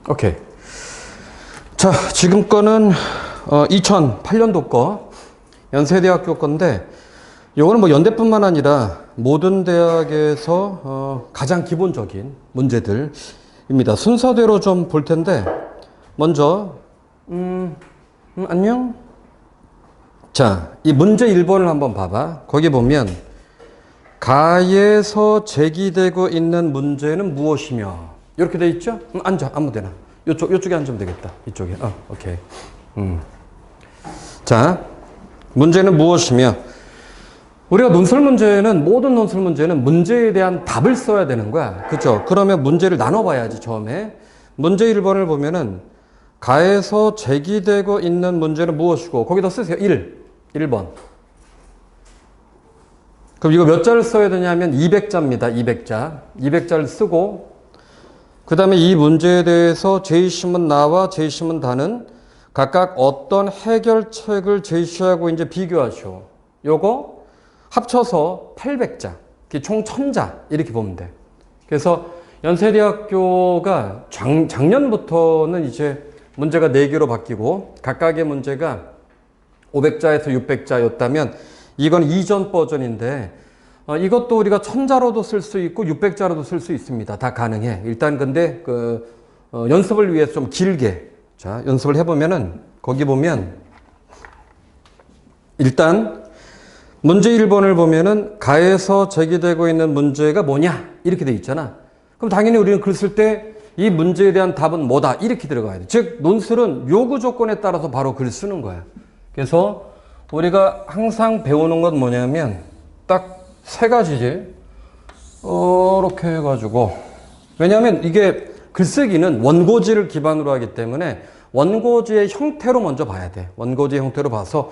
오케이. 자, 지금 거는 2008년도 거 연세대학교 건데 요거는 뭐 연대뿐만 아니라 모든 대학에서 가장 기본적인 문제들입니다. 순서대로 좀 볼 텐데 먼저 안녕. 자, 이 문제 1번을 한번 봐봐. 거기 보면 가에서 제기되고 있는 문제는 무엇이며 이렇게 돼 있죠? 앉아, 아무데나. 요쪽에 앉으면 되겠다. 이쪽에. 오케이. 자, 문제는 무엇이며 우리가 논술 문제는 모든 논술 문제는 문제에 대한 답을 써야 되는 거야. 그렇죠? 그러면 문제를 나눠봐야지 처음에. 문제 1번을 보면은 가에서 제기되고 있는 문제는 무엇이고 거기다 쓰세요. 1번. 그럼 이거 몇 자를 써야 되냐면 200자입니다. 200자. 200자를 쓰고 그 다음에 이 문제에 대해서 제시문 나와 제시문 다는 각각 어떤 해결책을 제시하고 이제 비교하시오. 요거 합쳐서 800자. 총 1000자. 이렇게 보면 돼. 그래서 연세대학교가 작년부터는 이제 문제가 4개로 바뀌고 각각의 문제가 500자에서 600자였다면 이건 이전 버전인데 이것도 우리가 1000자로도 쓸 수 있고 600자로도 쓸 수 있습니다. 다 가능해. 일단 근데 연습을 위해서 좀 길게 자 연습을 해보면은 거기 보면 일단 문제 1번을 보면은 가에서 제기되고 있는 문제가 뭐냐 이렇게 돼 있잖아. 그럼 당연히 우리는 글 쓸 때 이 문제에 대한 답은 뭐다 이렇게 들어가야 돼. 즉 논술은 요구 조건에 따라서 바로 글 쓰는 거야. 그래서 우리가 항상 배우는 건 뭐냐면 딱 3가지지. 이렇게 해가지고 왜냐하면 이게 글쓰기는 원고지를 기반으로 하기 때문에 원고지의 형태로 먼저 봐야 돼. 원고지의 형태로 봐서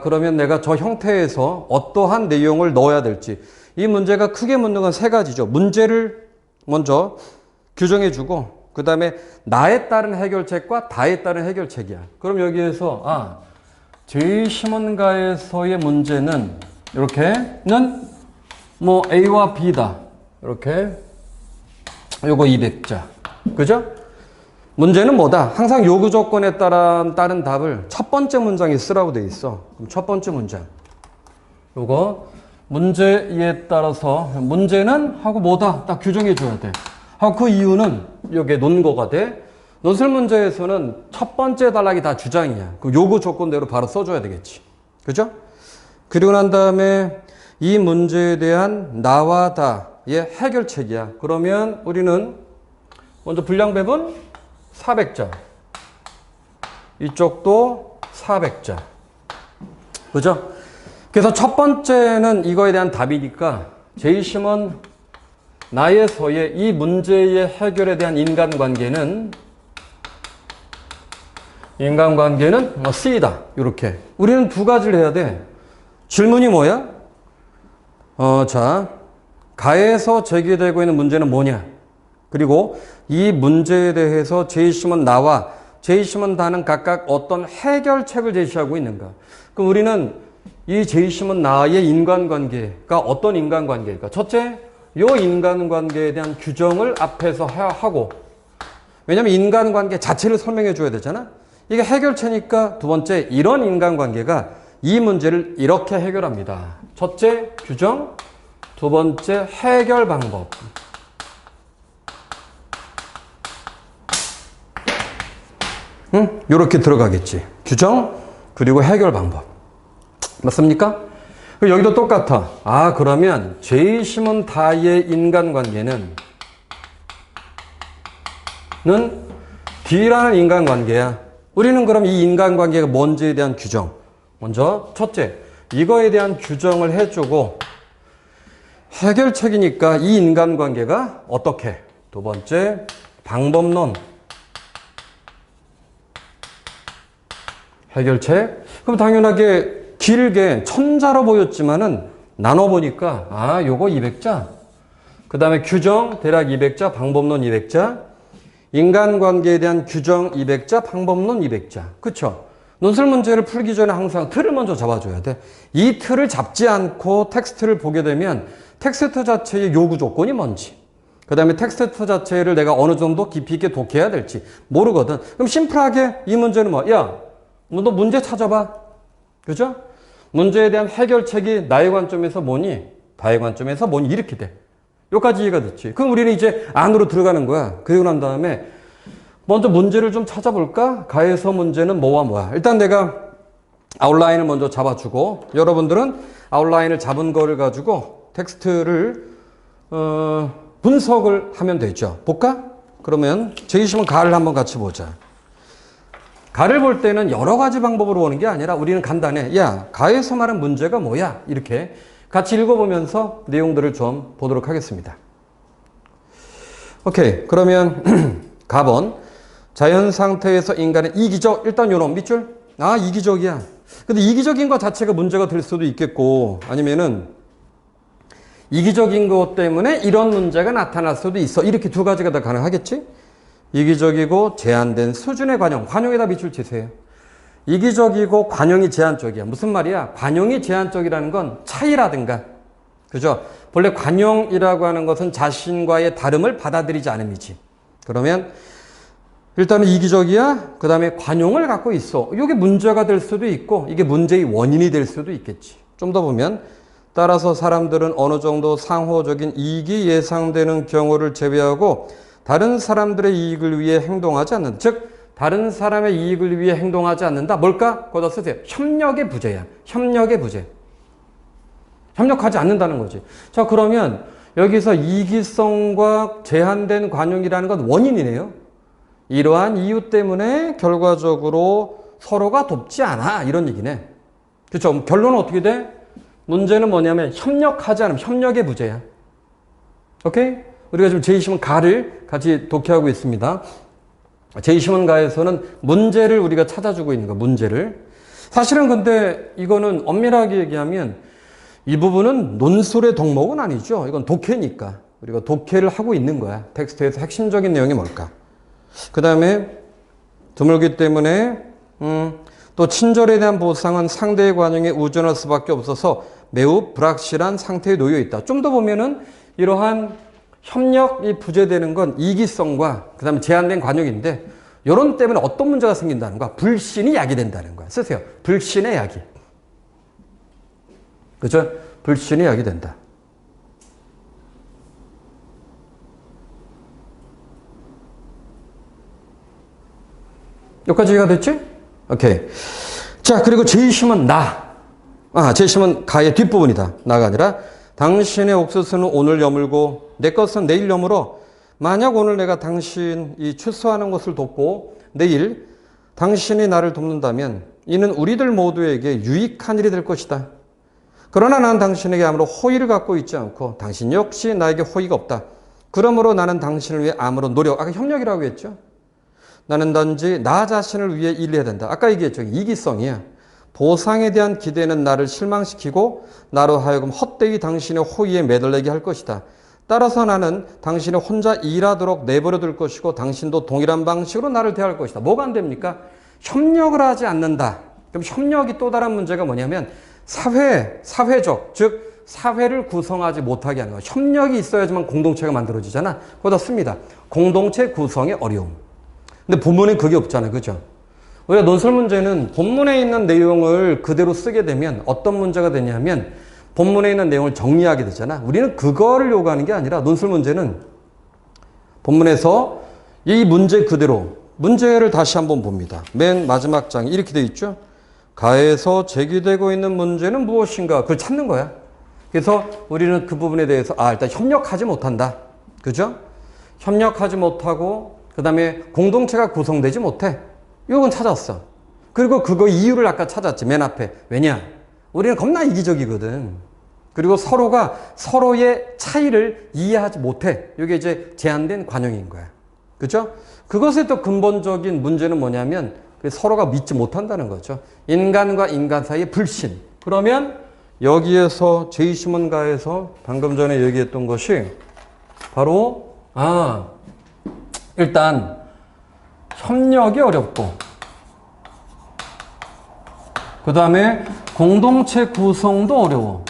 그러면 내가 저 형태에서 어떠한 내용을 넣어야 될지. 이 문제가 크게 묻는 건 3가지죠. 문제를 먼저 규정해주고 그 다음에 나에 따른 해결책과 다에 따른 해결책이야. 그럼 여기에서 제시문가에서의 문제는 이렇게는 뭐 A와 B다. 이렇게 요거 200자. 그죠? 문제는 뭐다? 항상 요구 조건에 따른 답을 첫 번째 문장에 쓰라고 돼 있어. 그럼 첫 번째 문장. 요거 문제에 따라서 문제는 하고 뭐다? 딱 규정해 줘야 돼. 하고 그 이유는 요게 논거가 돼. 논술 문제에서는 첫 번째 단락이 다 주장이야. 그 요구 조건대로 바로 써줘야 되겠지. 그죠? 그리고 난 다음에 이 문제에 대한 나와 다의 해결책이야. 그러면 우리는 먼저 분량배분 400자. 이쪽도 400자. 그죠? 그래서 첫 번째는 이거에 대한 답이니까 제시문 나에서의 이 문제의 해결에 대한 인간관계는 C다. 이렇게. 우리는 2가지를 해야 돼. 질문이 뭐야? 자, 가에서 제기되고 있는 문제는 뭐냐? 그리고 이 문제에 대해서 제시문 나와 제시문 다는 각각 어떤 해결책을 제시하고 있는가? 그럼 우리는 이 제시문 나의 인간관계가 어떤 인간관계일까? 첫째, 요 인간관계에 대한 규정을 앞에서 하고 왜냐면 인간관계 자체를 설명해 줘야 되잖아. 이게 해결책이니까 2번째, 이런 인간관계가 이 문제를 이렇게 해결합니다. 첫째, 규정. 2번째, 해결 방법. 요렇게 들어가겠지. 규정, 그리고 해결 방법. 맞습니까? 여기도 똑같아. 그러면 제시문 다의 인간관계는 D라는 인간관계야. 우리는 그럼 이 인간관계가 뭔지에 대한 규정. 먼저 첫째, 이거에 대한 규정을 해주고 해결책이니까 이 인간관계가 어떻게? 2번째, 방법론. 해결책. 그럼 당연하게 길게 1000자로 보였지만은 나눠보니까 요거 200자. 그 다음에 규정 대략 200자, 방법론 200자. 인간관계에 대한 규정 200자, 방법론 200자. 그쵸? 논술 문제를 풀기 전에 항상 틀을 먼저 잡아줘야 돼. 이 틀을 잡지 않고 텍스트를 보게 되면 텍스트 자체의 요구 조건이 뭔지, 그 다음에 텍스트 자체를 내가 어느 정도 깊이 있게 독해야 될지 모르거든. 그럼 심플하게 이 문제는 뭐? 야, 너 문제 찾아봐. 그죠? 문제에 대한 해결책이 나의 관점에서 뭐니? 다의 관점에서 뭐니? 이렇게 돼. 여기까지 이해가 됐지. 그럼 우리는 이제 안으로 들어가는 거야. 그리고 난 다음에 먼저 문제를 좀 찾아볼까? 가에서 문제는 뭐와 뭐야? 일단 내가 아웃라인을 먼저 잡아주고 여러분들은 아웃라인을 잡은 거를 가지고 텍스트를 분석을 하면 되죠. 볼까? 그러면 제20은 가를 한번 같이 보자. 가를 볼 때는 여러 가지 방법으로 오는 게 아니라 우리는 간단해. 야, 가에서 말한 문제가 뭐야? 이렇게 같이 읽어보면서 내용들을 좀 보도록 하겠습니다. 오케이. 그러면 가번. 자연 상태에서 인간은 이기적. 일단 요놈 밑줄. 아, 이기적이야. 근데 이기적인 것 자체가 문제가 될 수도 있겠고 아니면은 이기적인 것 때문에 이런 문제가 나타날 수도 있어. 이렇게 두 가지가 다 가능하겠지? 이기적이고 제한된 수준의 관용. 관용에다 밑줄 치세요. 이기적이고 관용이 제한적이야. 무슨 말이야? 관용이 제한적이라는 건 차이라든가. 그죠? 본래 관용이라고 하는 것은 자신과의 다름을 받아들이지 않음이지. 그러면 일단은 이기적이야. 그 다음에 관용을 갖고 있어. 이게 문제가 될 수도 있고 이게 문제의 원인이 될 수도 있겠지. 좀 더 보면 따라서 사람들은 어느 정도 상호적인 이익이 예상되는 경우를 제외하고 다른 사람들의 이익을 위해 행동하지 않는다. 즉 다른 사람의 이익을 위해 행동하지 않는다. 뭘까? 거기다 쓰세요. 협력의 부재야. 협력의 부재. 협력하지 않는다는 거지. 자, 그러면 여기서 이기성과 제한된 관용이라는 건 원인이네요. 이러한 이유 때문에 결과적으로 서로가 돕지 않아. 이런 얘기네. 그렇죠? 결론은 어떻게 돼? 문제는 뭐냐면 협력하지 않으면 협력의 부재야. 오케이? 우리가 지금 제20은 가를 같이 독해하고 있습니다. 제20은 가에서는 문제를 우리가 찾아주고 있는 거, 문제를. 사실은 근데 이거는 엄밀하게 얘기하면 이 부분은 논술의 덕목은 아니죠. 이건 독해니까. 우리가 독해를 하고 있는 거야. 텍스트에서 핵심적인 내용이 뭘까? 그 다음에 드물기 때문에 또 친절에 대한 보상은 상대의 관용에 의존할 수밖에 없어서 매우 불확실한 상태에 놓여 있다. 좀 더 보면은 이러한 협력이 부재되는 건 이기성과 그 다음에 제한된 관용인데 이런 때문에 어떤 문제가 생긴다는 거야? 불신이 야기된다는 거야. 쓰세요. 불신의 야기. 그죠? 불신이 야기된다. 여기까지 이해가 됐지? 오케이. 자, 그리고 제20은 나. 제20은 가의 뒷부분이다. 나가 아니라 당신의 옥수수는 오늘 여물고 내 것은 내일 여물어. 만약 오늘 내가 당신이 추수하는 것을 돕고 내일 당신이 나를 돕는다면 이는 우리들 모두에게 유익한 일이 될 것이다. 그러나 난 당신에게 아무런 호의를 갖고 있지 않고 당신 역시 나에게 호의가 없다. 그러므로 나는 당신을 위해 아무런 노력, 아까 협력이라고 했죠. 나는 단지 나 자신을 위해 일해야 된다. 아까 얘기했죠. 이기성이야. 보상에 대한 기대는 나를 실망시키고 나로 하여금 헛되이 당신의 호의에 매달리게 할 것이다. 따라서 나는 당신이 혼자 일하도록 내버려 둘 것이고 당신도 동일한 방식으로 나를 대할 것이다. 뭐가 안 됩니까? 협력을 하지 않는다. 그럼 협력이 또 다른 문제가 뭐냐면 사회적, 즉 사회를 구성하지 못하게 하는 거야. 협력이 있어야지만 공동체가 만들어지잖아. 거기다 씁니다. 공동체 구성의 어려움. 근데 본문에 그게 없잖아요. 그죠? 우리가 논술 문제는 본문에 있는 내용을 그대로 쓰게 되면 어떤 문제가 되냐면 본문에 있는 내용을 정리하게 되잖아. 우리는 그거를 요구하는 게 아니라 논술 문제는 본문에서 이 문제 그대로 문제를 다시 한번 봅니다. 맨 마지막 장이 이렇게 되어 있죠. 가에서 제기되고 있는 문제는 무엇인가? 그걸 찾는 거야. 그래서 우리는 그 부분에 대해서 일단 협력하지 못한다. 그죠? 협력하지 못하고 그 다음에 공동체가 구성되지 못해. 이건 찾았어. 그리고 그거 이유를 아까 찾았지. 맨 앞에. 왜냐? 우리는 겁나 이기적이거든. 그리고 서로가 서로의 차이를 이해하지 못해. 이게 이제 제한된 관용인 거야. 그죠? 그것의 또 근본적인 문제는 뭐냐면 서로가 믿지 못한다는 거죠. 인간과 인간 사이의 불신. 그러면 여기에서 제20문가에서 방금 전에 얘기했던 것이 바로 일단 협력이 어렵고 그 다음에 공동체 구성도 어려워.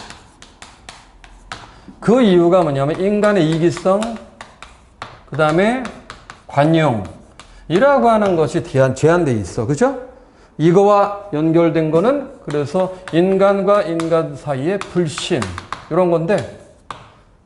그 이유가 뭐냐면 인간의 이기성, 그 다음에 관용이라고 하는 것이 제한되어 있어. 그죠? 이거와 연결된 거는 그래서 인간과 인간 사이의 불신 이런 건데,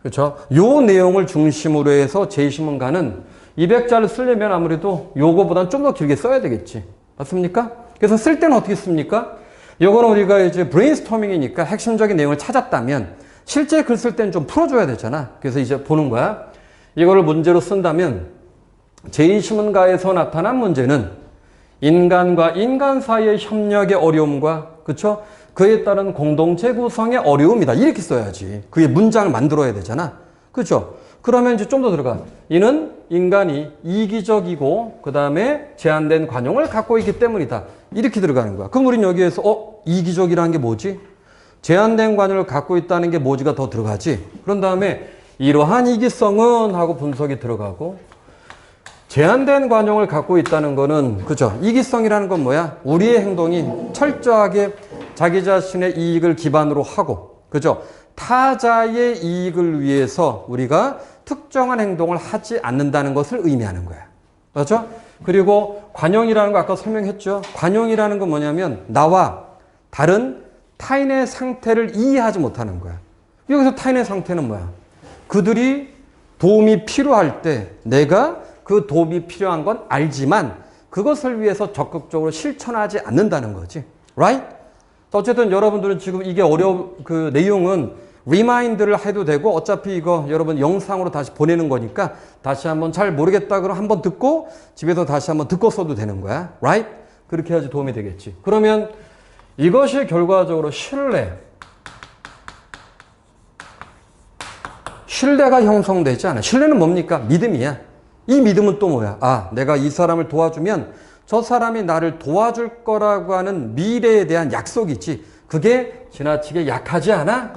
그렇죠? 요 내용을 중심으로 해서 제2신문가는 200자를 쓰려면 아무래도 요거보다는 좀 더 길게 써야 되겠지. 맞습니까? 그래서 쓸 때는 어떻게 씁니까? 요거는 우리가 이제 브레인스토밍이니까 핵심적인 내용을 찾았다면 실제 글 쓸 때는 좀 풀어줘야 되잖아. 그래서 이제 보는 거야. 이거를 문제로 쓴다면 제2신문가에서 나타난 문제는 인간과 인간 사이의 협력의 어려움과, 그쵸? 그에 따른 공동체 구성의 어려움이다. 이렇게 써야지. 그게 문장을 만들어야 되잖아. 그죠? 그러면 이제 좀 더 들어가. 이는 인간이 이기적이고, 그 다음에 제한된 관용을 갖고 있기 때문이다. 이렇게 들어가는 거야. 그럼 우린 여기에서, 이기적이라는 게 뭐지? 제한된 관용을 갖고 있다는 게 뭐지가 더 들어가지? 그런 다음에 이러한 이기성은 하고 분석이 들어가고, 제한된 관용을 갖고 있다는 거는, 그죠? 이기성이라는 건 뭐야? 우리의 행동이 철저하게 자기 자신의 이익을 기반으로 하고, 그죠? 타자의 이익을 위해서 우리가 특정한 행동을 하지 않는다는 것을 의미하는 거야. 맞죠? 그리고 관용이라는 거 아까 설명했죠? 관용이라는 건 뭐냐면 나와 다른 타인의 상태를 이해하지 못하는 거야. 여기서 타인의 상태는 뭐야? 그들이 도움이 필요할 때 내가 그 도움이 필요한 건 알지만 그것을 위해서 적극적으로 실천하지 않는다는 거지. Right? 어쨌든 여러분들은 지금 이게 그 내용은 리마인드를 해도 되고 어차피 이거 여러분 영상으로 다시 보내는 거니까 다시 한번 잘 모르겠다 그러면 한번 듣고 집에서 다시 한번 듣고 써도 되는 거야. Right? 그렇게 해야지 도움이 되겠지. 그러면 이것이 결과적으로 신뢰가 형성되지 않아. 신뢰는 뭡니까? 믿음이야. 이 믿음은 또 뭐야? 아, 내가 이 사람을 도와주면 저 사람이 나를 도와줄 거라고 하는 미래에 대한 약속이지. 그게 지나치게 약하지 않아?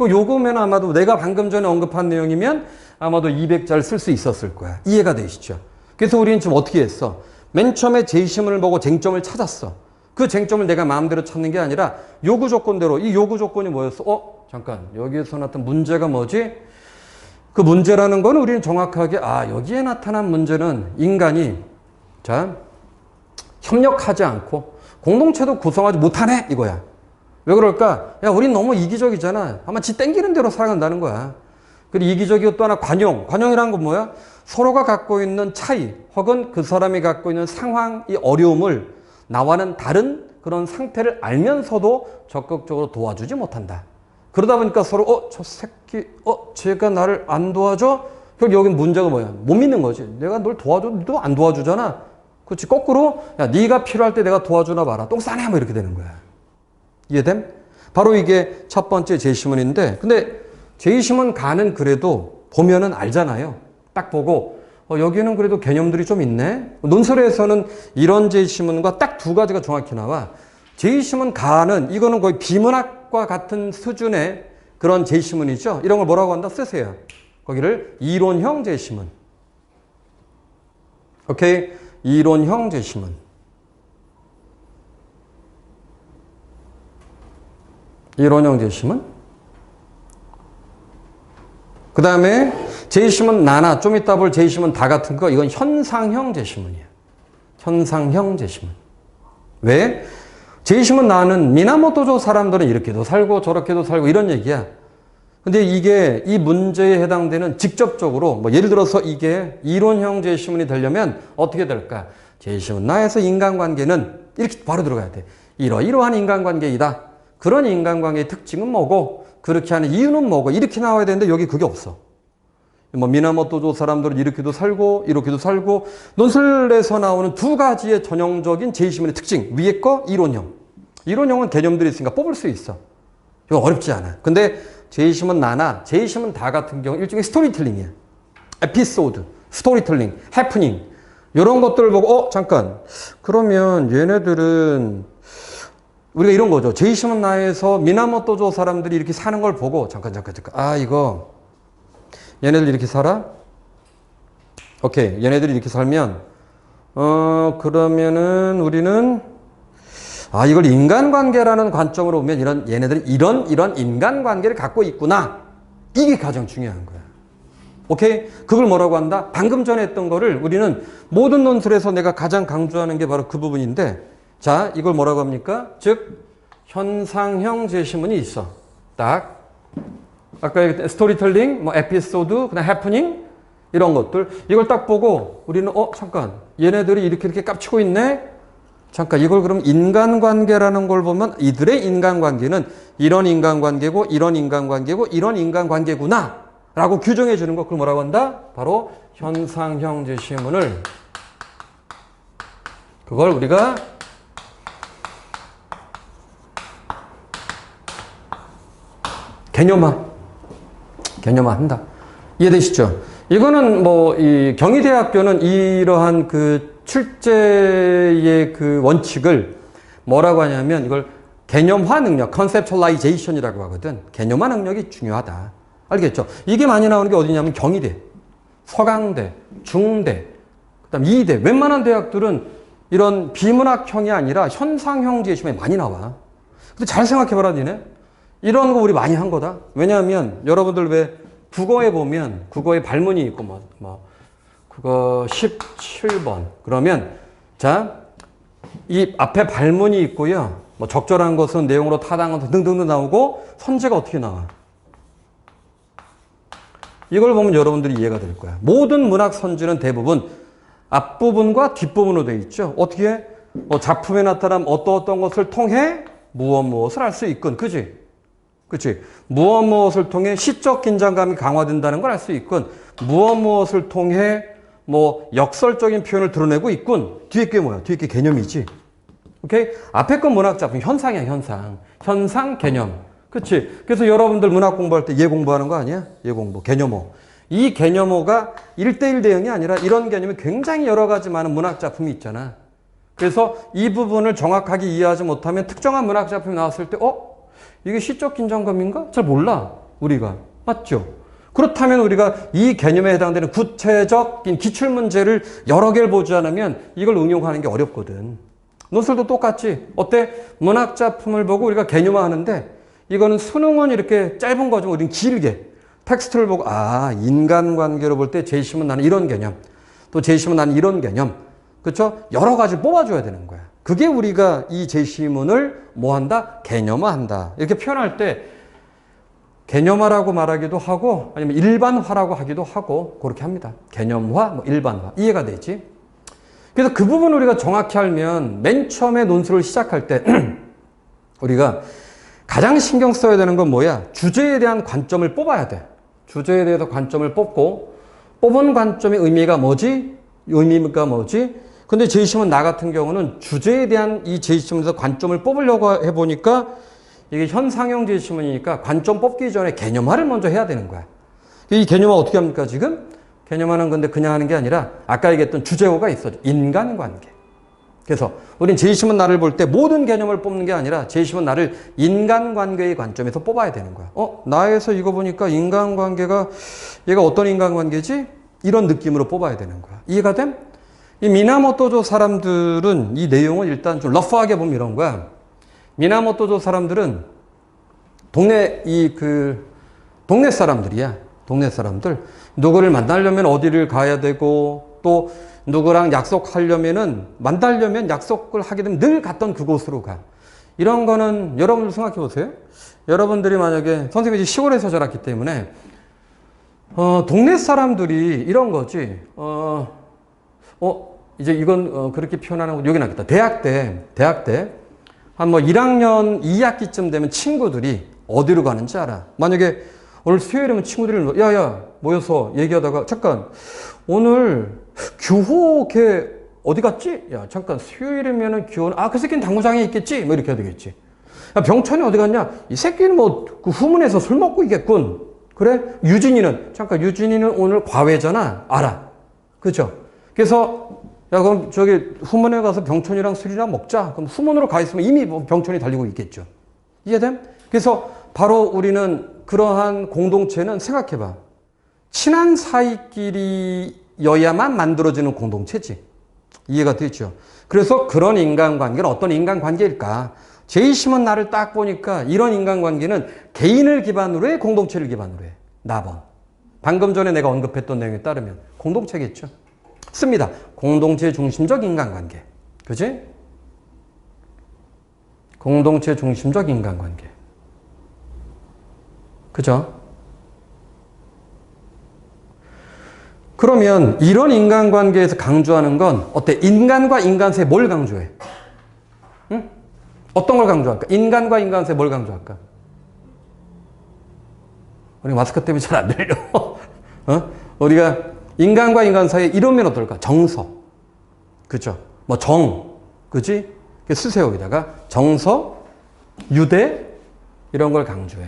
요거면 아마도 내가 방금 전에 언급한 내용이면 아마도 200자를 쓸 수 있었을 거야. 이해가 되시죠? 그래서 우리는 지금 어떻게 했어? 맨 처음에 제2신문을 보고 쟁점을 찾았어. 그 쟁점을 내가 마음대로 찾는 게 아니라 요구 조건대로, 이 요구 조건이 뭐였어? 잠깐, 여기에서 나타난 문제가 뭐지? 그 문제라는 건 우리는 정확하게, 여기에 나타난 문제는 인간이, 협력하지 않고 공동체도 구성하지 못하네? 이거야. 왜 그럴까? 야, 우린 너무 이기적이잖아. 아마 지 땡기는 대로 살아간다는 거야. 그리고 이기적이고 또 하나 관용이라는 건 뭐야? 서로가 갖고 있는 차이 혹은 그 사람이 갖고 있는 상황의 어려움을 나와는 다른 그런 상태를 알면서도 적극적으로 도와주지 못한다. 그러다 보니까 서로 저 새끼 쟤가 나를 안 도와줘? 결국 여기 문제가 뭐야? 못 믿는 거지. 내가 널 도와줘? 너도 안 도와주잖아. 그렇지. 거꾸로 야, 네가 필요할 때 내가 도와주나 봐라. 똥 싸네? 뭐 이렇게 되는 거야. 이해됨? 바로 이게 첫 번째 제2신문인데, 근데 제2신문 가는 그래도 보면은 알잖아요. 딱 보고 여기는 그래도 개념들이 좀 있네. 논설에서는 이런 제2신문과 딱 두 가지가 정확히 나와. 제2신문 가는 이거는 거의 비문학과 같은 수준의 그런 제2신문이죠. 이런 걸 뭐라고 한다? 쓰세요. 거기를 이론형 제2신문. 오케이? 이론형 제2신문. 이론형 제2신문. 그 다음에 제2신문 나나, 좀 이따 볼 제2신문 다 같은 거, 이건 현상형 제2신문이야. 현상형 제2신문. 왜? 제2신문 나는 미나모토조 사람들은 이렇게도 살고 저렇게도 살고 이런 얘기야. 근데 이게 이 문제에 해당되는 직접적으로 뭐 예를 들어서 이게 이론형 제2신문이 되려면 어떻게 될까? 제2신문 나에서 인간관계는 이렇게 바로 들어가야 돼. 이러이러한 인간관계이다. 그런 인간관계의 특징은 뭐고 그렇게 하는 이유는 뭐고 이렇게 나와야 되는데 여기 그게 없어. 뭐 미나모토조 사람들은 이렇게도 살고 이렇게도 살고 논술에서 나오는 두 가지의 전형적인 제2신문의 특징. 위에 거 이론형. 이론형은 개념들이 있으니까 뽑을 수 있어. 이거 어렵지 않아. 근데 제2신문 나나 제2신문 다 같은 경우 일종의 스토리텔링이야. 에피소드, 스토리텔링, 해프닝 이런 것들을 보고 잠깐 그러면 얘네들은 우리가 이런 거죠. 제2신문 나에서 미나모토조 사람들이 이렇게 사는 걸 보고 잠깐 이거 얘네들 이렇게 살아? 오케이. 얘네들이 이렇게 살면 그러면은 우리는 이걸 인간관계라는 관점으로 보면 얘네들이 이런 인간관계를 갖고 있구나. 이게 가장 중요한 거야. 오케이? 그걸 뭐라고 한다? 방금 전에 했던 거를 우리는 모든 논술에서 내가 가장 강조하는 게 바로 그 부분인데, 자, 이걸 뭐라고 합니까? 즉, 현상형 제시문이 있어. 딱. 아까 얘기했던 스토리텔링, 뭐 에피소드, 그다음 해프닝 이런 것들. 이걸 딱 보고 우리는 잠깐 얘네들이 이렇게 깝치고 있네. 잠깐 이걸 그럼 인간관계라는 걸 보면 이들의 인간관계는 이런 인간관계고 이런 인간관계고 이런 인간관계구나 라고 규정해 주는 거. 그걸 뭐라고 한다? 바로 현상형 제시문을, 그걸 우리가 개념화한다. 이해되시죠? 이거는 뭐 이 경희대학교는 이러한 그 출제의 그 원칙을 뭐라고 하냐면 이걸 개념화 능력, 컨셉츄얼라이제이션이라고 하거든. 개념화 능력이 중요하다. 알겠죠? 이게 많이 나오는 게 어디냐면 경희대, 서강대, 중대, 그다음 이대. 웬만한 대학들은 이런 비문학형이 아니라 현상형 제시문이 많이 나와. 근데 잘 생각해봐라, 니네. 이런 거 우리 많이 한 거다. 왜냐하면 여러분들 왜 국어에 보면 국어에 발문이 있고 그거 17번 그러면 자, 이 앞에 발문이 있고요. 뭐 적절한 것은 내용으로 타당한 것은 등등등 나오고 선제가 어떻게 나와? 이걸 보면 여러분들이 이해가 될 거야. 모든 문학 선지는 대부분 앞부분과 뒷부분으로 되어 있죠. 어떻게? 작품에 나타난 어떤 것을 통해 무엇을 알 수 있군. 그지? 그치? 무엇을 통해 시적 긴장감이 강화된다는 걸 알 수 있군. 무엇을 통해 뭐 역설적인 표현을 드러내고 있군. 뒤에 게 뭐야? 뒤에 게 개념이지. 오케이? 앞에 건 문학 작품, 현상이야, 현상. 현상, 개념. 그치? 그래서 여러분들 문학 공부할 때 얘 공부하는 거 아니야? 얘 공부, 개념어. 이 개념어가 1대1 대응이 아니라 이런 개념이 굉장히 여러 가지 많은 문학 작품이 있잖아. 그래서 이 부분을 정확하게 이해하지 못하면 특정한 문학 작품이 나왔을 때, 이게 시적 긴장감인가? 잘 몰라, 우리가. 맞죠? 그렇다면 우리가 이 개념에 해당되는 구체적인 기출문제를 여러 개를 보지 않으면 이걸 응용하는 게 어렵거든. 논술도 똑같지. 어때? 문학 작품을 보고 우리가 개념화하는데 이거는 수능은 이렇게 짧은 거죠. 우리는 길게 텍스트를 보고 인간관계로 볼 때 제시문 나는 이런 개념, 또 제시문 나는 이런 개념, 그렇죠? 여러 가지를 뽑아줘야 되는 거야. 그게 우리가 이 제시문을 뭐 한다? 개념화한다. 이렇게 표현할 때 개념화라고 말하기도 하고 아니면 일반화라고 하기도 하고 그렇게 합니다. 개념화, 뭐 일반화. 이해가 되지? 그래서 그 부분을 우리가 정확히 알면 맨 처음에 논술을 시작할 때 우리가 가장 신경 써야 되는 건 뭐야? 주제에 대한 관점을 뽑아야 돼. 주제에 대해서 관점을 뽑고 뽑은 관점의 의미가 뭐지? 근데 제시문 나 같은 경우는 주제에 대한 이 제시문에서 관점을 뽑으려고 해보니까 이게 현상형 제시문이니까 관점 뽑기 전에 개념화를 먼저 해야 되는 거야. 이 개념화 어떻게 합니까, 지금? 개념화는 근데 그냥 하는 게 아니라 아까 얘기했던 주제어가 있어. 인간관계. 그래서 우린 제시문 나를 볼 때 모든 개념을 뽑는 게 아니라 제시문 나를 인간관계의 관점에서 뽑아야 되는 거야. 나에서 이거 보니까 인간관계가 얘가 어떤 인간관계지? 이런 느낌으로 뽑아야 되는 거야. 이해가 됨? 이 미나모토조 사람들은 이 내용을 일단 좀 러프하게 보면 이런 거야. 미나모토조 사람들은 동네 사람들이야. 동네 사람들. 누구를 만나려면 어디를 가야 되고 또 누구랑 약속하려면은 만나려면 약속을 하게 되면 늘 갔던 그곳으로 가. 이런 거는 여러분들 생각해 보세요. 여러분들이 만약에 선생님이 시골에서 자랐기 때문에 동네 사람들이 이런 거지. 이제 이건 그렇게 표현하는 거 여기 나겠다. 대학 때 한 뭐 1학년 2학기쯤 되면 친구들이 어디로 가는지 알아. 만약에 오늘 수요일이면 친구들이 야야 모여서 얘기하다가 잠깐 오늘 규호 걔 어디 갔지? 야 잠깐 수요일이면은 규호는 그 새끼는 당구장에 있겠지? 뭐 이렇게 해야 되겠지. 야 병천이 어디 갔냐? 이 새끼는 뭐 그 후문에서 술 먹고 있겠군. 그래? 유진이는 오늘 과외잖아. 알아. 그죠? 그래서 야 그럼 저기 후문에 가서 병천이랑 술이나 먹자. 그럼 후문으로 가 있으면 이미 뭐 병천이 달리고 있겠죠. 이해됨? 그래서 바로 우리는 그러한 공동체는 생각해봐. 친한 사이끼리여야만 만들어지는 공동체지. 이해가 되죠? 그래서 그런 인간관계는 어떤 인간관계일까? 제이심은 나를 딱 보니까 이런 인간관계는 개인을 기반으로 해, 공동체를 기반으로 해. 나번. 방금 전에 내가 언급했던 내용에 따르면 공동체겠죠. 씁니다. 공동체 중심적 인간관계. 그지? 공동체 중심적 인간관계. 그죠? 그러면 이런 인간관계에서 강조하는 건 어때? 인간과 인간 사이에 뭘 강조해? 응? 어떤 걸 강조할까? 인간과 인간 사이에 뭘 강조할까? 우리 마스크 때문에 잘 안 들려. 우리가 인간과 인간 사이에 이러면 어떨까? 정서. 그죠? 뭐 정. 그지? 쓰세요, 여기다가. 정서, 유대, 이런 걸 강조해.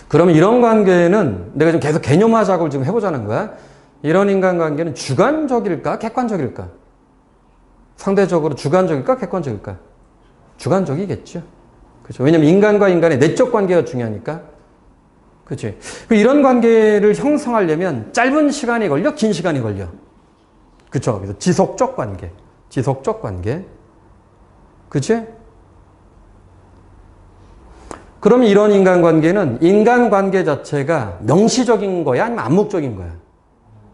그러면 이런 관계는 내가 지금 계속 개념화 작업을 지금 해보자는 거야. 이런 인간관계는 주관적일까? 객관적일까? 상대적으로 주관적일까? 객관적일까? 주관적이겠죠. 그렇죠. 왜냐면 인간과 인간의 내적 관계가 중요하니까. 그렇지. 이런 관계를 형성하려면 짧은 시간이 걸려? 긴 시간이 걸려? 그렇죠. 그래서 지속적 관계. 지속적 관계. 그치? 그러면 이런 인간관계는 인간관계 자체가 명시적인 거야? 아니면 암묵적인 거야?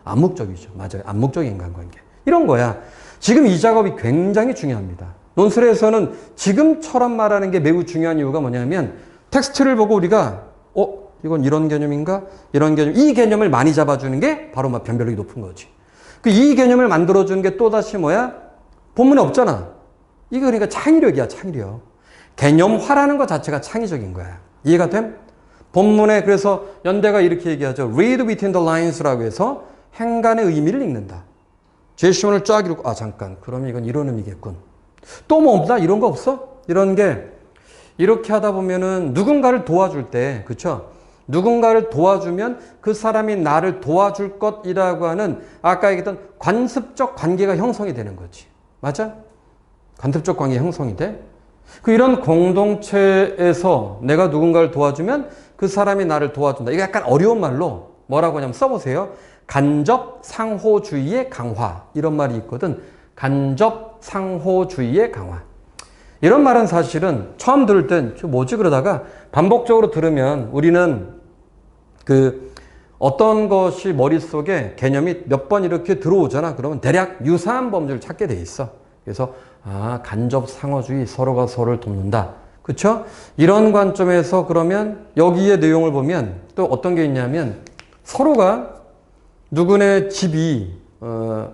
암묵적이죠. 맞아요. 암묵적인 인간관계. 이런 거야. 지금 이 작업이 굉장히 중요합니다. 논술에서는 지금처럼 말하는 게 매우 중요한 이유가 뭐냐면 텍스트를 보고 우리가 이건 이런 개념인가? 이런 개념. 이 개념을 많이 잡아주는 게 바로 막 변별력이 높은 거지. 이 개념을 만들어주는 게 또다시 뭐야? 본문에 없잖아. 이거 그러니까 창의력이야. 창의력. 개념화라는 것 자체가 창의적인 거야. 이해가 됨? 본문에 그래서 연대가 이렇게 얘기하죠. Read between the lines라고 해서 행간의 의미를 읽는다. 제시문을 쫙 읽고 잠깐. 그러면 이건 이런 의미겠군. 또 뭐 없나? 이런 거 없어? 이런 게 이렇게 하다 보면은 누군가를 도와줄 때 그쵸? 누군가를 도와주면 그 사람이 나를 도와줄 것이라고 하는 아까 얘기했던 관습적 관계가 형성이 되는 거지. 맞아? 관습적 관계가 형성이 돼. 이런 공동체에서 내가 누군가를 도와주면 그 사람이 나를 도와준다. 이거 약간 어려운 말로 뭐라고 하냐면 써보세요. 간접 상호주의의 강화. 이런 말이 있거든. 간접 상호주의의 강화. 이런 말은 사실은 처음 들을 땐 뭐지 그러다가 반복적으로 들으면 우리는 어떤 것이 머릿속에 개념이 몇 번 이렇게 들어오잖아. 그러면 대략 유사한 범주를 찾게 돼 있어. 그래서 간접 상호주의, 서로가 서로를 돕는다. 그쵸? 이런 관점에서 그러면 여기에 내용을 보면 또 어떤 게 있냐면 서로가 누구네 집이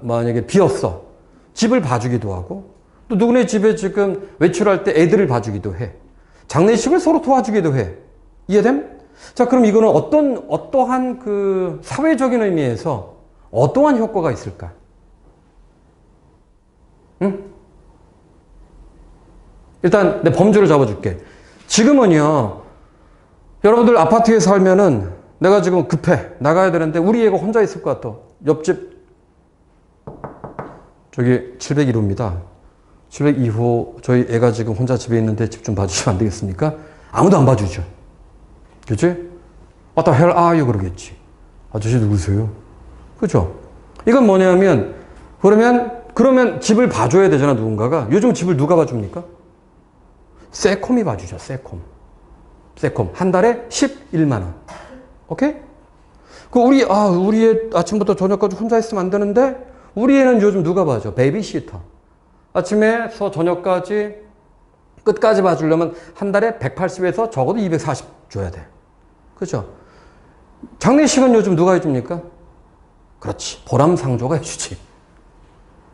만약에 비었어. 집을 봐주기도 하고 또 누구네 집에 지금 외출할 때 애들을 봐주기도 해. 장례식을 서로 도와주기도 해. 이해됨? 자, 그럼 이거는 어떠한 사회적인 의미에서 어떠한 효과가 있을까? 응? 일단 내 범주를 잡아줄게. 지금은요, 여러분들 아파트에 살면은 내가 지금 급해. 나가야 되는데 우리 애가 혼자 있을 것 같아. 옆집, 저기 701호입니다. 702호 저희 애가 지금 혼자 집에 있는데 집 좀 봐주시면 안 되겠습니까? 아무도 안 봐주죠. 그치? What the hell are you? 그러겠지. 아저씨 누구세요? 그죠? 이건 뭐냐면, 그러면 집을 봐줘야 되잖아, 누군가가. 요즘 집을 누가 봐줍니까? 세콤이 봐주죠, 세콤. 세콤. 한 달에 11만원. 오케이? 우리 애 아침부터 저녁까지 혼자 있으면 안 되는데, 우리 애는 요즘 누가 봐줘? 베이비시터. 아침에서 저녁까지 끝까지 봐주려면 한 달에 180에서 적어도 240 줘야 돼. 그죠? 장례식은 요즘 누가 해줍니까? 그렇지. 보람상조가 해주지.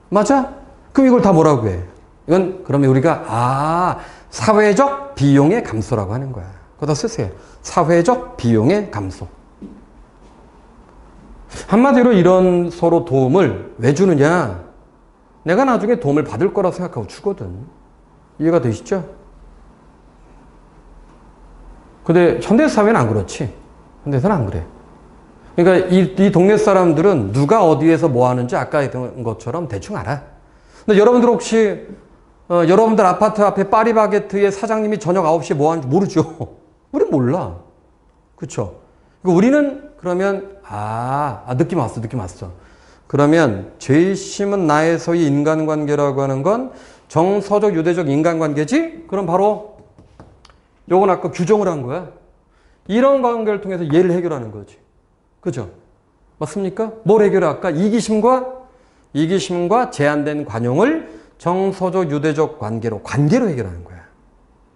맞아? 그럼 이걸 다 뭐라고 해? 이건 그러면 우리가 사회적 비용의 감소라고 하는 거야. 그거 쓰세요. 사회적 비용의 감소. 한마디로 이런 서로 도움을 왜 주느냐? 내가 나중에 도움을 받을 거라고 생각하고 주거든. 이해가 되시죠? 근데 현대사회는 안 그렇지. 현대사는 안 그래. 그러니까 이 동네 사람들은 누가 어디에서 뭐 하는지 아까 했던 것처럼 대충 알아. 근데 여러분들 혹시 여러분들 아파트 앞에 파리바게트의 사장님이 저녁 9시에 뭐 하는지 모르죠? 우린 몰라. 그쵸? 우리는 그러면 느낌 왔어. 그러면 죄의심은 나에서의 인간관계라고 하는 건 정서적 유대적 인간관계지? 그럼 바로 요건 아까 규정을 한 거야. 이런 관계를 통해서 얘를 해결하는 거지. 그죠? 맞습니까? 뭘 해결할까? 이기심과 제한된 관용을 정서적 유대적 관계로 해결하는 거야.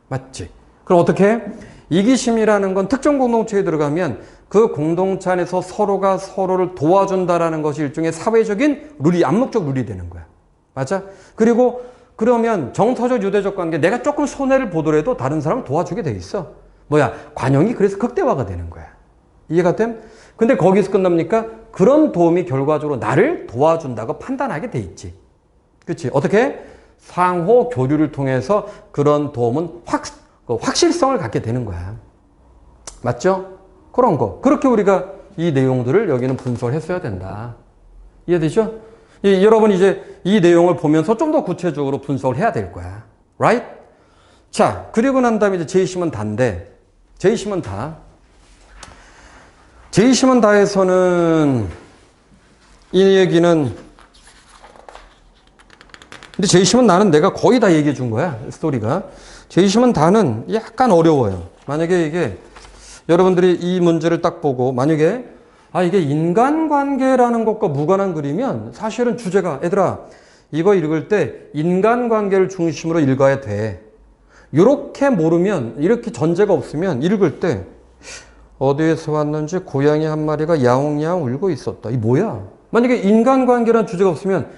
맞지? 그럼 어떻게 해? 이기심이라는 건 특정 공동체에 들어가면 그 공동체 안에서 서로가 서로를 도와준다라는 것이 일종의 사회적인 룰이, 암묵적 룰이 되는 거야. 맞아? 그리고 그러면 정서적 유대적 관계, 내가 조금 손해를 보더라도 다른 사람을 도와주게 돼 있어. 뭐야? 관용이 그래서 극대화가 되는 거야. 이해가 됨? 근데 거기서 끝납니까? 그런 도움이 결과적으로 나를 도와준다고 판단하게 돼 있지. 그치? 어떻게? 상호 교류를 통해서 그런 도움은 확실성을 갖게 되는 거야. 맞죠? 그런 거. 그렇게 우리가 이 내용들을 여기는 분석을 했어야 된다. 이해되죠? 여러분 이제 이 내용을 보면서 좀 더 구체적으로 분석을 해야 될 거야. Right? 자, 그리고 난 다음에 이제 제이심은 다인데, 제이심은 다에서는 이 얘기는, 근데 제이심은 나는 내가 거의 다 얘기해 준 거야, 스토리가. 제이심은 다는 약간 어려워요. 만약에 이게 여러분들이 이 문제를 딱 보고 만약에 이게 인간관계라는 것과 무관한 글이면 사실은 주제가, 얘들아 이거 읽을 때 인간관계를 중심으로 읽어야 돼. 이렇게 모르면, 이렇게 전제가 없으면 읽을 때 어디에서 왔는지 고양이 한 마리가 야옹야옹 울고 있었다. 이 뭐야? 만약에 인간관계라는 주제가 없으면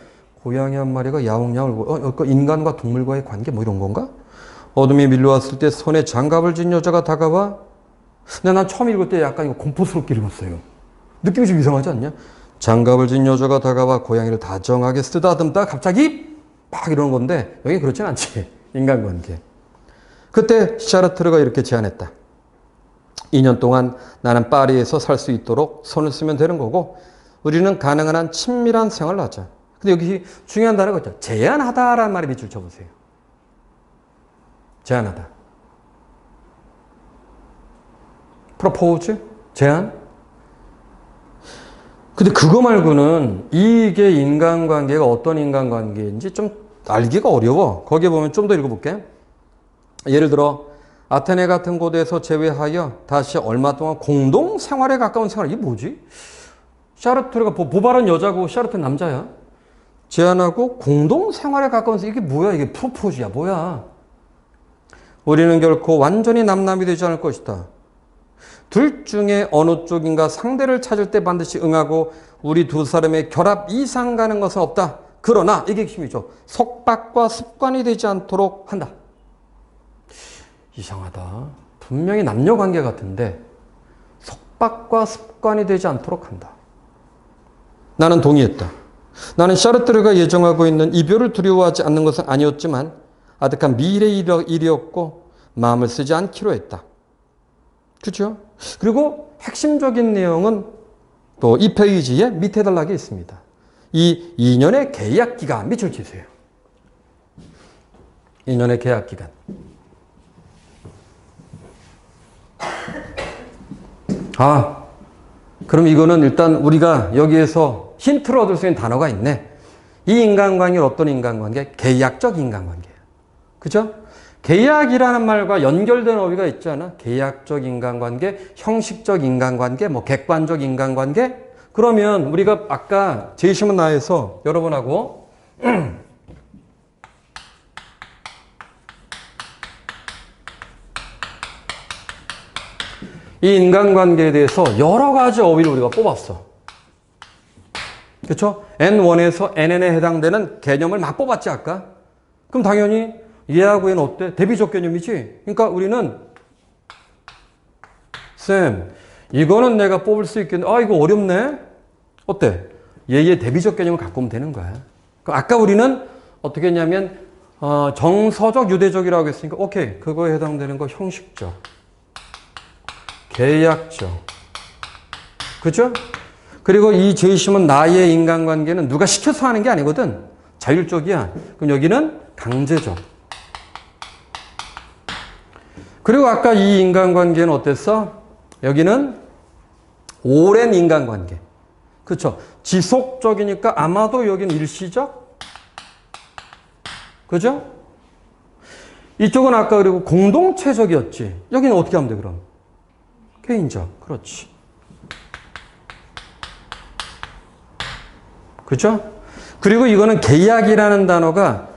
고양이 한 마리가 야옹야옹 울고, 인간과 동물과의 관계 뭐 이런 건가? 어둠이 밀려왔을 때 손에 장갑을 쥔 여자가 다가와. 근데 난 처음 읽을 때 약간 이거 공포스럽게 읽었어요. 느낌이 좀 이상하지 않냐? 장갑을 쥔 여자가 다가와 고양이를 다정하게 쓰다듬다 갑자기 막 이러는 건데 여기 그렇진 않지. 인간관계. 그때 샤르트르가 이렇게 제안했다. 2년 동안 나는 파리에서 살 수 있도록 손을 쓰면 되는 거고 우리는 가능한 한 친밀한 생활을 하자. 근데 여기 중요한 단어가 있죠. 제안하다라는 말에 밑줄 쳐보세요. 제안하다. 프로포즈? 제안? 근데 그거 말고는 이게 인간관계가 어떤 인간관계인지 좀 알기가 어려워. 거기에 보면 좀 더 읽어볼게. 예를 들어 아테네 같은 곳에서 제외하여 다시 얼마 동안 공동 생활에 가까운 생활. 이게 뭐지? 샤르트르가 보발은 여자고 샤르트르는 남자야. 제안하고 공동 생활에 가까운 생활. 이게 뭐야? 이게 프로포즈야. 뭐야? 우리는 결코 완전히 남남이 되지 않을 것이다. 둘 중에 어느 쪽인가 상대를 찾을 때 반드시 응하고 우리 두 사람의 결합 이상 가는 것은 없다. 그러나 이게 핵심이죠. 속박과 습관이 되지 않도록 한다. 이상하다. 분명히 남녀관계 같은데 속박과 습관이 되지 않도록 한다. 나는 동의했다. 나는 샤르트르가 예정하고 있는 이별을 두려워하지 않는 것은 아니었지만 아득한 미래의 일이었고 마음을 쓰지 않기로 했다. 그렇죠? 그리고 핵심적인 내용은 또 이 페이지에 밑에 달락에 있습니다. 이 2년의 계약기간 밑줄 치세요. 2년의 계약기간. 그럼 이거는 일단 우리가 여기에서 힌트를 얻을 수 있는 단어가 있네. 이 인간관계는 어떤 인간관계? 계약적 인간관계예요. 그죠? 계약이라는 말과 연결된 어휘가 있잖아. 계약적 인간관계, 형식적 인간관계, 객관적 인간관계. 그러면 우리가 아까 제이심은 나에서 여러분하고 이 인간관계에 대해서 여러 가지 어휘를 우리가 뽑았어. 그렇죠? N1에서 NN에 해당되는 개념을 막 뽑았지 아까? 그럼 당연히 얘하고 얘는 어때? 대비적 개념이지? 그러니까 우리는 쌤, 이거는 내가 뽑을 수 있겠네. 이거 어렵네? 어때? 얘의 대비적 개념을 갖고 오면 되는 거야. 그러니까 아까 우리는 어떻게 했냐면 정서적, 유대적이라고 했으니까 오케이. 그거에 해당되는 거 형식적, 계약적. 그죠? 그리고 이 제이심은 나의 인간관계는 누가 시켜서 하는 게 아니거든. 자율적이야. 그럼 여기는 강제적. 그리고 아까 이 인간관계는 어땠어? 여기는 오랜 인간관계. 그렇죠? 지속적이니까 아마도 여기는 일시적. 그죠? 이쪽은 아까 그리고 공동체적이었지. 여기는 어떻게 하면 돼 그럼? 개인적. 그렇지. 그죠? 그리고 이거는 계약이라는 단어가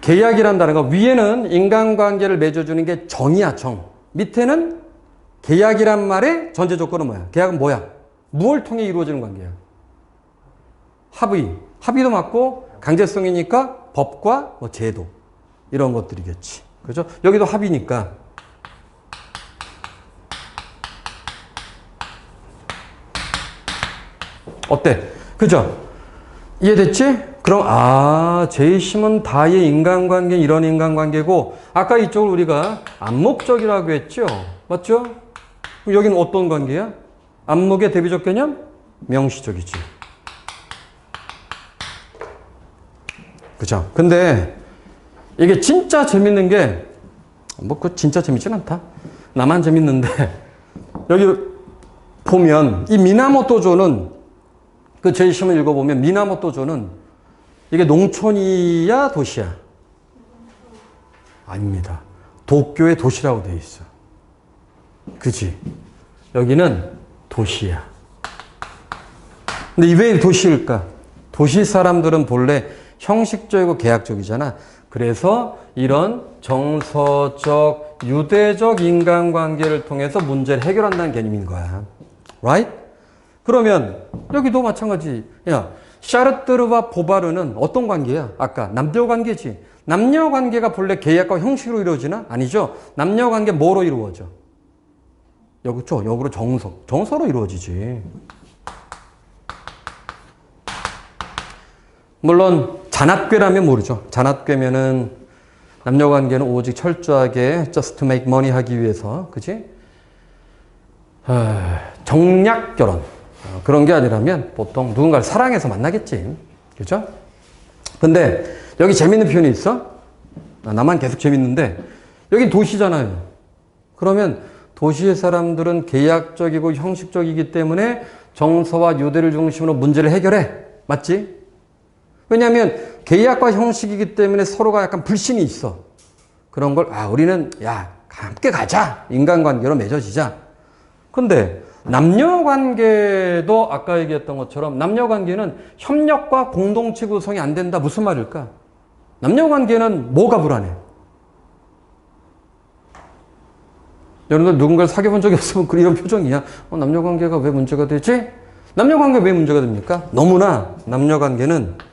위에는 인간관계를 맺어주는 게 정이야, 정. 밑에는 계약이란 말의 전제 조건은 뭐야? 계약은 뭐야? 무엇을 통해 이루어지는 관계야? 합의. 합의도 맞고 강제성이니까 법과 뭐 제도. 이런 것들이겠지. 그죠? 여기도 합의니까. 어때? 그죠? 이해됐지? 그럼 제이심은 다의 인간관계 이런 인간관계고 아까 이쪽을 우리가 암묵적이라고 했죠? 맞죠? 그럼 여기는 어떤 관계야? 암묵의 대비적 개념? 명시적이지. 그죠? 근데 이게 진짜 재밌는 게 진짜 재밌진 않다. 나만 재밌는데 여기 보면 이 미나모토조는 그 제이심을 읽어보면 미나모토조는 이게 농촌이야 도시야? 아닙니다. 도쿄의 도시라고 되어 있어. 그지? 여기는 도시야. 근데 왜 도시일까? 도시 사람들은 본래 형식적이고 계약적이잖아. 그래서 이런 정서적, 유대적 인간관계를 통해서 문제를 해결한다는 개념인 거야. Right? 그러면 여기도 마찬가지. 야, 샤르트르와 보바르는 어떤 관계야? 아까 남녀관계지. 남녀관계가 본래 계약과 형식으로 이루어지나? 아니죠. 남녀관계 뭐로 이루어져? 역으로 정서로 이루어지지. 물론 잔압괴라면 모르죠. 잔압괴면은 남녀관계는 오직 철저하게 just to make money 하기 위해서, 그치? 정략결혼 그런 게 아니라면 보통 누군가를 사랑해서 만나겠지. 그죠? 근데 여기 재밌는 표현이 있어? 나만 계속 재밌는데 여긴 도시잖아요. 그러면 도시의 사람들은 계약적이고 형식적이기 때문에 정서와 유대를 중심으로 문제를 해결해. 맞지? 왜냐하면 계약과 형식이기 때문에 서로가 약간 불신이 있어. 그런 걸 우리는 함께 가자. 인간관계로 맺어지자. 근데 남녀관계도 아까 얘기했던 것처럼 남녀관계는 협력과 공동체 구성이 안 된다. 무슨 말일까? 남녀관계는 뭐가 불안해? 여러분들 누군가를 사귀어본 적이 없으면 이런 표정이야. 남녀관계가 왜 문제가 되지? 남녀관계 왜 문제가 됩니까? 너무나 남녀관계는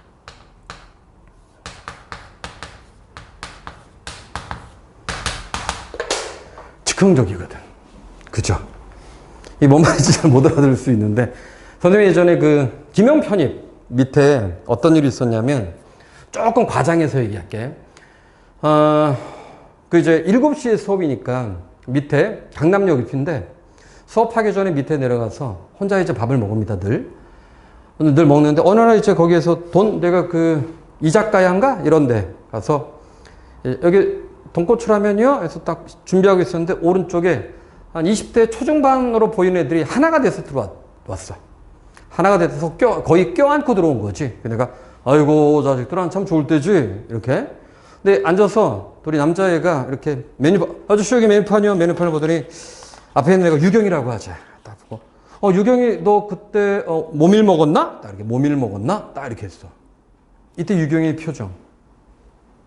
즉흥적이거든. 그죠? 이 뭔 말인지 잘 못 알아들을 수 있는데, 선생님이 예전에 기명 편입 밑에 어떤 일이 있었냐면, 조금 과장해서 얘기할게. 이제 7시에 수업이니까 밑에 강남역 입인데, 수업하기 전에 밑에 내려가서 혼자 이제 밥을 먹습니다, 늘 먹는데, 어느 날 이제 거기에서 내가 이자카야인가? 이런 데 가서, 여기 돈코츠라면요? 해서 딱 준비하고 있었는데, 오른쪽에 한 20대 초중반으로 보이는 애들이 하나가 돼서 들어왔어. 하나가 돼서 거의 껴안고 들어온 거지. 내가, 아이고, 자식들아, 참 좋을 때지. 이렇게. 근데 앉아서, 우리 남자애가 이렇게 아저씨 여기 메뉴판이요. 메뉴판을 보더니, 앞에 있는 애가 유경이라고 하자. 딱 보고, 유경이 너 그때, 모밀 먹었나? 딱 이렇게, 모밀 먹었나? 딱 이렇게 했어. 이때 유경의 표정.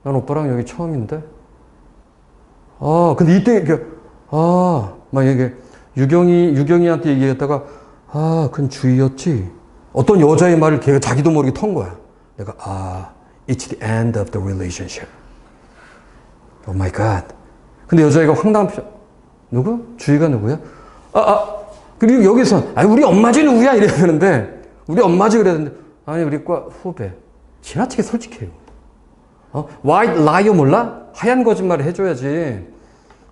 난 오빠랑 여기 처음인데? 근데 이때, 막 이게, 유경이한테 얘기했다가, 그건 주의였지. 어떤 여자의 말을 걔가 자기도 모르게 턴 거야. 내가, it's the end of the relationship. Oh my God. 근데 여자애가 황당한 누구? 주희가 누구야? 그리고 여기서, 우리 엄마지 누구야? 이래야 되는데, 우리 엄마지 그래야 되는데, 아니, 우리 과 후배. 지나치게 솔직해요. white liar 몰라? 하얀 거짓말을 해줘야지.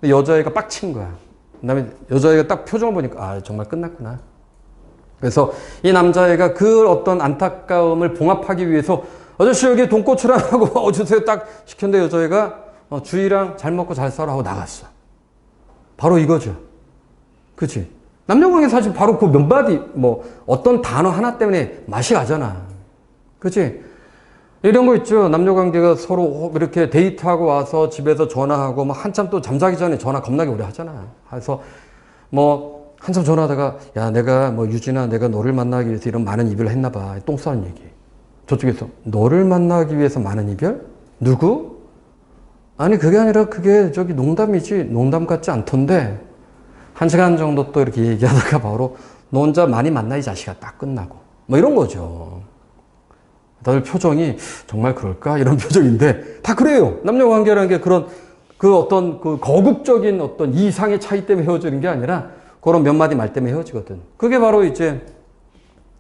근데 여자애가 빡친 거야. 그 다음에 여자애가 딱 표정을 보니까, 정말 끝났구나. 그래서 이 남자애가 그 어떤 안타까움을 봉합하기 위해서, 아저씨 여기 돈코츠랑 하고 주세요 딱 시켰는데 여자애가, 주희랑 잘 먹고 잘 살아 하고 나갔어. 바로 이거죠. 그치? 남녀관계 사실 바로 그 몇마디, 어떤 단어 하나 때문에 맛이 가잖아. 그치? 이런 거 있죠. 남녀관계가 서로 이렇게 데이트하고 와서 집에서 전화하고, 한참 또 잠자기 전에 전화 겁나게 오래 하잖아. 그래서, 한참 전화하다가 야 내가 뭐 유진아 내가 너를 만나기 위해서 이런 많은 이별을 했나 봐. 똥 싸는 얘기. 저쪽에서 너를 만나기 위해서 많은 이별? 누구? 아니 그게 아니라 그게 저기 농담이지 농담 같지 않던데 한 시간 정도 또 이렇게 얘기하다가 바로 너 혼자 많이 만나 이 자식아 딱 끝나고 뭐 이런 거죠. 다들 표정이 정말 그럴까 이런 표정인데 다 그래요. 남녀 관계라는 게 그런 그 어떤 그 거국적인 어떤 이상의 차이 때문에 헤어지는 게 아니라 그런 몇 마디 말 때문에 헤어지거든. 그게 바로 이제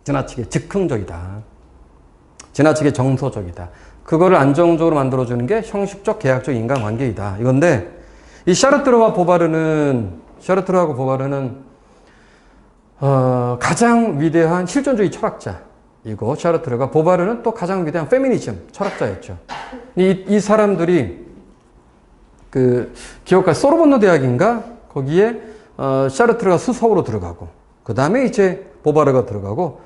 지나치게 즉흥적이다. 지나치게 정서적이다. 그거를 안정적으로 만들어주는 게 형식적 계약적 인간관계이다. 이건데 이 샤르트르하고 보바르는 가장 위대한 실존주의 철학자이고 샤르트르가 보바르는 또 가장 위대한 페미니즘 철학자였죠. 이 사람들이 그 기억할 소르본노 대학인가 거기에 샤르트르가 수석으로 들어가고 그 다음에 이제 보바르가 들어가고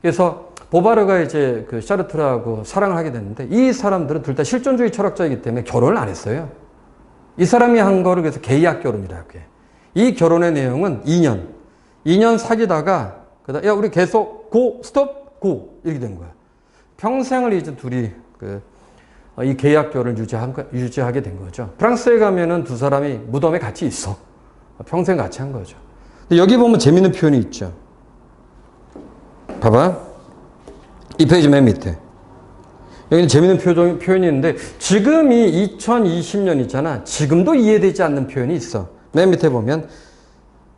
그래서 보바르가 이제 그 샤르트르하고 사랑을 하게 됐는데 이 사람들은 둘 다 실존주의 철학자이기 때문에 결혼을 안 했어요. 이 사람이 한 거를 그래서 계약 결혼이라고 해. 이 결혼의 내용은 2년 사귀다가 그다음 야 우리 계속 고 스톱 고 이렇게 된 거야. 평생을 이제 둘이 이 계약 결혼을 유지하게 된 거죠. 프랑스에 가면은 두 사람이 무덤에 같이 있어. 평생 같이 한 거죠. 근데 여기 보면 재밌는 표현이 있죠. 봐봐. 이 페이지 맨 밑에. 여기는 재밌는 표현이 있는데 지금이 2020년 있잖아. 지금도 이해되지 않는 표현이 있어. 맨 밑에 보면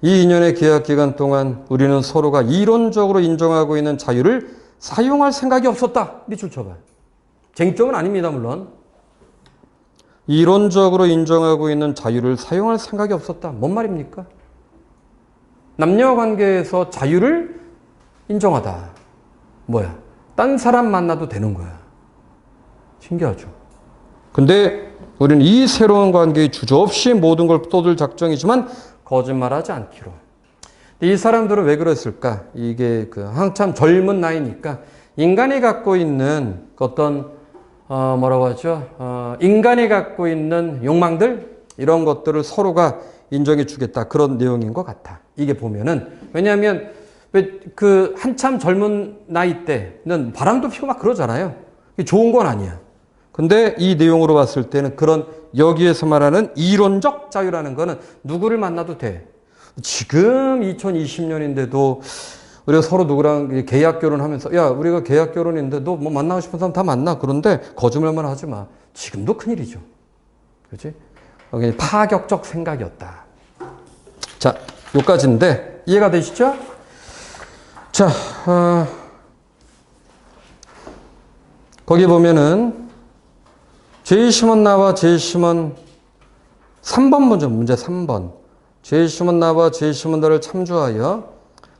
이 2년의 계약 기간 동안 우리는 서로가 이론적으로 인정하고 있는 자유를 사용할 생각이 없었다. 밑줄 쳐봐. 쟁점은 아닙니다. 물론. 이론적으로 인정하고 있는 자유를 사용할 생각이 없었다. 뭔 말입니까? 남녀관계에서 자유를 인정하다. 뭐야? 딴 사람 만나도 되는 거야. 신기하죠? 근데 우리는 이 새로운 관계에 주저없이 모든 걸 떠들 작정이지만 거짓말하지 않기로. 이 사람들은 왜 그랬을까? 이게 그 한참 젊은 나이니까 인간이 갖고 있는 어떤 뭐라고 하죠? 인간이 갖고 있는 욕망들 이런 것들을 서로가 인정해 주겠다 그런 내용인 것 같아. 이게 보면은 왜냐하면 그 한참 젊은 나이 때는 바람도 피고 막 그러잖아요. 좋은 건 아니야. 근데 이 내용으로 봤을 때는 그런 여기에서 말하는 이론적 자유라는 거는 누구를 만나도 돼. 지금 2020년인데도 우리가 서로 누구랑 계약 결혼하면서 야 우리가 계약 결혼인데 너 뭐 만나고 싶은 사람 다 만나. 그런데 거짓말만 하지 마. 지금도 큰일이죠. 그렇지? 파격적 생각이었다. 자, 여기까지인데 이해가 되시죠? 자, 거기 보면은 제이시몬 나와 제이시몬 3번 문제 3번. 제이시몬 나와 제이시몬 나를 참조하여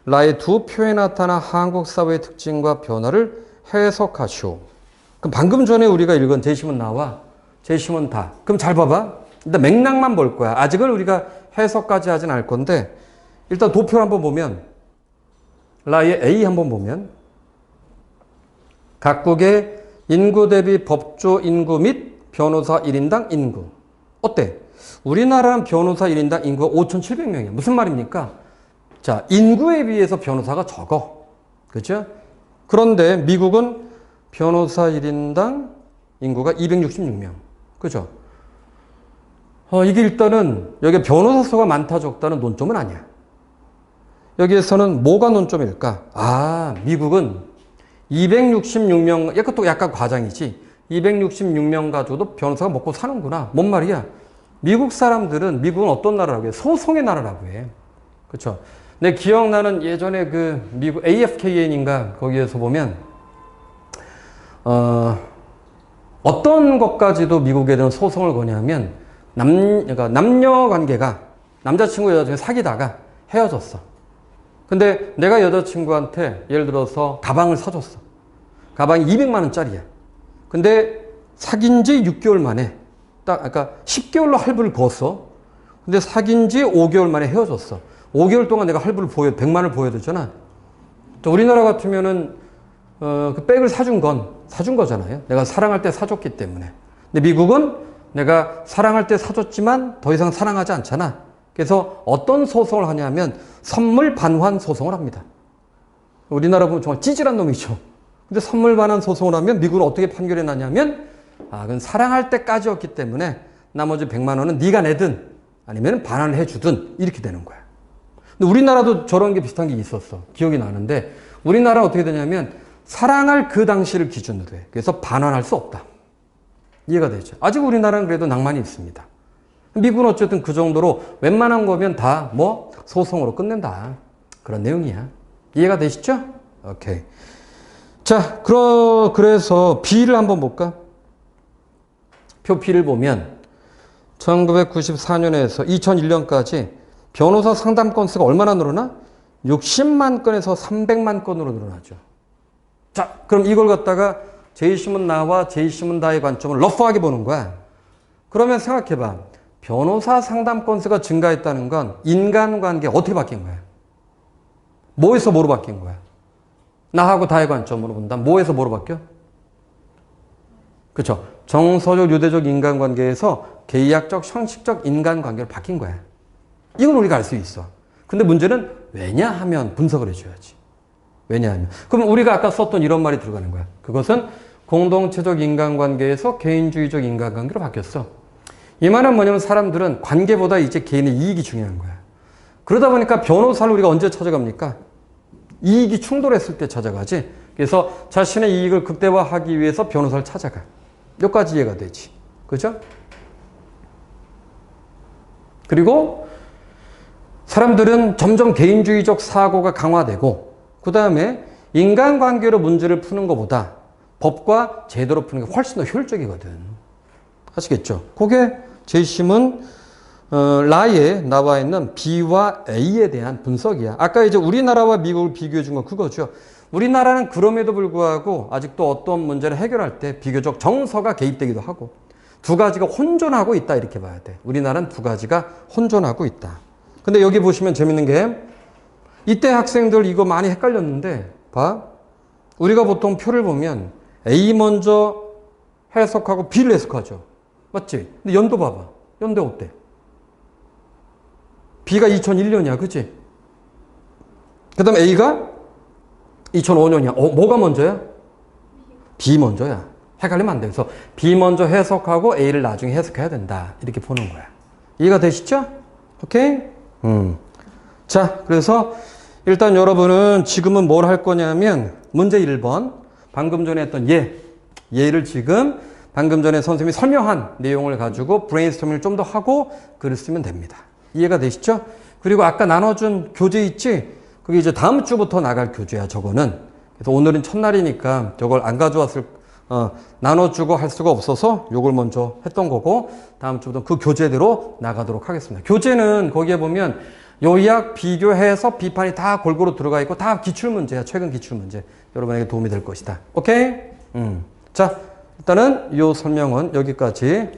라의 두 표에 나타난 한국 사회의 특징과 변화를 해석하시오. 그럼 방금 전에 우리가 읽은 제이시몬 나와 제이시몬 다. 그럼 잘 봐봐. 일단 맥락만 볼 거야. 아직은 우리가 해석까지 하진 않을 건데 일단 도표를 한번 보면 라의 A 한번 보면 각국의 인구 대비 법조 인구 및 변호사 1인당 인구. 어때? 우리나라는 변호사 1인당 인구가 5,700명이야. 무슨 말입니까? 자, 인구에 비해서 변호사가 적어. 그죠? 그런데 미국은 변호사 1인당 인구가 266명. 그죠? 이게 일단은 여기 변호사 수가 많다 적다는 논점은 아니야. 여기에서는 뭐가 논점일까? 아, 미국은 266명, 약간 과장이지. 266명 가지고도 변호사가 먹고 사는구나. 뭔 말이야? 미국은 어떤 나라라고 해? 소송의 나라라고 해. 그쵸? 내 기억나는 예전에 그 미국 AFKN인가 거기에서 보면, 어떤 것까지도 미국에는 소송을 거냐면, 그러니까 남녀 관계가 남자친구 여자친구 사귀다가 헤어졌어. 근데 내가 여자친구한테 예를 들어서 가방을 사줬어. 가방이 200만 원짜리야. 근데 사귄 지 6개월 만에 그러니까 10개월로 할부를 거었어. 근데 사귄 지 5개월 만에 헤어졌어. 5개월 동안 내가 할부를 100만 원을 보여야 되잖아. 또 우리나라 같으면은 그 백을 사준 거잖아요. 내가 사랑할 때 사줬기 때문에. 근데 미국은 내가 사랑할 때 사줬지만 더 이상 사랑하지 않잖아. 그래서 어떤 소송을 하냐면 선물 반환 소송을 합니다. 우리나라 보면 정말 찌질한 놈이죠. 근데 선물 반환 소송을 하면 미국은 어떻게 판결이 나냐면 그건 사랑할 때까지였기 때문에 나머지 100만 원은 네가 내든 아니면 반환을 해주든 이렇게 되는 거야. 근데 우리나라도 저런 게 비슷한 게 있었어. 기억이 나는데 우리나라 어떻게 되냐면 사랑할 그 당시를 기준으로 해. 그래서 반환할 수 없다. 이해가 되죠? 아직 우리나라는 그래도 낭만이 있습니다. 미국은 어쨌든 그 정도로 웬만한 거면 다 뭐 소송으로 끝낸다. 그런 내용이야. 이해가 되시죠? 오케이. 자, 그래서 B를 한번 볼까? 표 B를 보면 1994년에서 2001년까지 변호사 상담 건수가 얼마나 늘어나? 60만 건에서 300만 건으로 늘어나죠. 자, 그럼 이걸 갖다가 제이시문 나와 제이시문 다의 관점을 러프하게 보는 거야. 그러면 생각해봐. 변호사 상담 건수가 증가했다는 건 인간관계 어떻게 바뀐 거야? 뭐에서 뭐로 바뀐 거야? 나하고 다의 관점으로 본다면 뭐에서 뭐로 바뀌어? 그렇죠. 정서적, 유대적 인간관계에서 계약적, 형식적 인간관계로 바뀐 거야. 이건 우리가 알 수 있어. 근데 문제는 왜냐하면 분석을 해줘야지. 왜냐하면. 그럼 우리가 아까 썼던 이런 말이 들어가는 거야. 그것은 공동체적 인간관계에서 개인주의적 인간관계로 바뀌었어. 이 말은 뭐냐면 사람들은 관계보다 이제 개인의 이익이 중요한 거야. 그러다 보니까 변호사를 우리가 언제 찾아갑니까? 이익이 충돌했을 때 찾아가지. 그래서 자신의 이익을 극대화하기 위해서 변호사를 찾아가. 여기까지 이해가 되지. 그죠? 그리고 사람들은 점점 개인주의적 사고가 강화되고 그 다음에 인간관계로 문제를 푸는 것보다 법과 제도로 푸는 게 훨씬 더 효율적이거든. 아시겠죠? 그게 제이심은 라에 나와 있는 B와 A에 대한 분석이야. 아까 이제 우리나라와 미국을 비교해 준 건 그거죠. 우리나라는 그럼에도 불구하고 아직도 어떤 문제를 해결할 때 비교적 정서가 개입되기도 하고 두 가지가 혼존하고 있다 이렇게 봐야 돼. 우리나라는 두 가지가 혼존하고 있다. 근데 여기 보시면 재밌는 게 이때 학생들 이거 많이 헷갈렸는데 봐. 우리가 보통 표를 보면 A 먼저 해석하고 B를 해석하죠. 맞지? 근데 연도 봐봐. 연도 어때? B가 2001년이야. 그치? 그 다음에 A가 2005년이야. 뭐가 먼저야? B 먼저야. 헷갈리면 안 돼. 그래서 B 먼저 해석하고 A를 나중에 해석해야 된다. 이렇게 보는 거야. 이해가 되시죠? 오케이? 자, 그래서 일단 여러분은 지금은 뭘 할 거냐면 문제 1번 방금 전에 했던 얘를 지금 방금 전에 선생님이 설명한 내용을 가지고 브레인스토밍을 좀 더 하고 글을 쓰면 됩니다. 이해가 되시죠? 그리고 아까 나눠준 교재 있지? 그게 이제 다음 주부터 나갈 교재야, 저거는. 그래서 오늘은 첫날이니까 저걸 안 가져왔을, 나눠주고 할 수가 없어서 요걸 먼저 했던 거고, 다음 주부터 그 교재대로 나가도록 하겠습니다. 교재는 거기에 보면 요약, 비교해서 비판이 다 골고루 들어가 있고, 다 기출문제야, 최근 기출문제. 여러분에게 도움이 될 것이다. 오케이? 자, 일단은 요 설명은 여기까지.